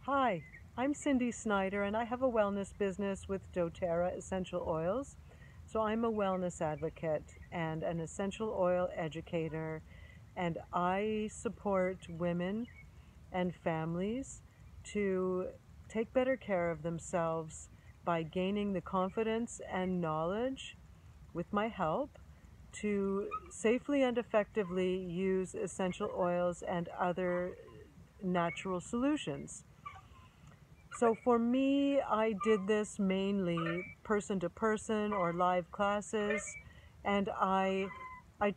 Hi, I'm Cindy Snyder and I have a wellness business with doTERRA Essential Oils. So I'm a wellness advocate and an essential oil educator, and I support women and families to take better care of themselves by gaining the confidence and knowledge with my help to safely and effectively use essential oils and other natural solutions. So for me, I did this mainly person to person or live classes, and I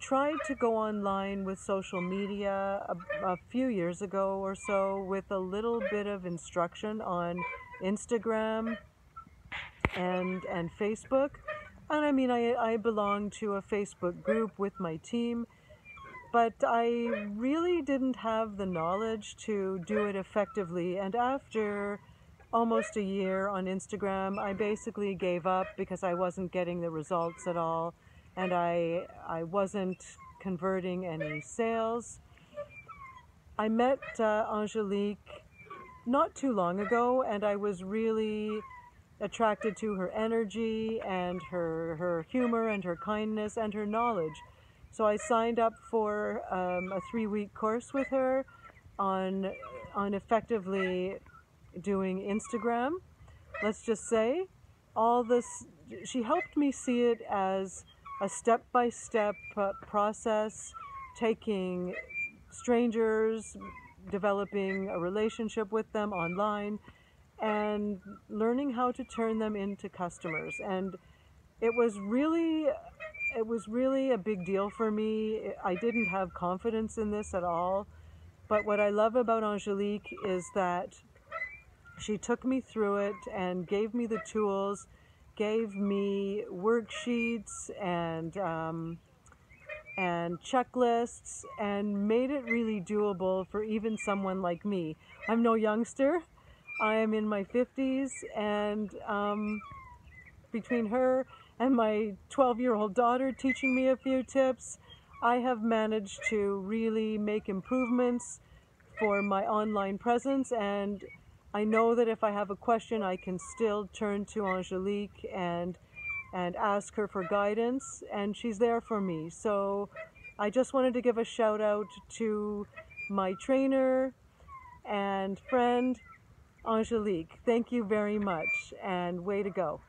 tried to go online with social media a few years ago or so with a little bit of instruction on Instagram and Facebook. And I mean, I belong to a Facebook group with my team, but I really didn't have the knowledge to do it effectively. And after almost a year on Instagram, I basically gave up because I wasn't getting the results at all, and I wasn't converting any sales. I met Angelique not too long ago, and I was really attracted to her energy and her humor and her kindness and her knowledge. So I signed up for a 3-week course with her on effectively doing Instagram. Let's just say all this, she helped me see it as a step-by-step process, taking strangers, developing a relationship with them online, and learning how to turn them into customers. And it was really a big deal for me. I didn't have confidence in this at all. But what I love about Angelique is that she took me through it and gave me the tools, gave me worksheets and checklists, and made it really doable for even someone like me. I'm no youngster. I am in my 50s, and between her and my 12-year-old daughter teaching me a few tips, I have managed to really make improvements for my online presence. And I know that if I have a question, I can still turn to Angelique and ask her for guidance, and she's there for me. So I just wanted to give a shout out to my trainer and friend, Angelique. Thank you very much, and way to go.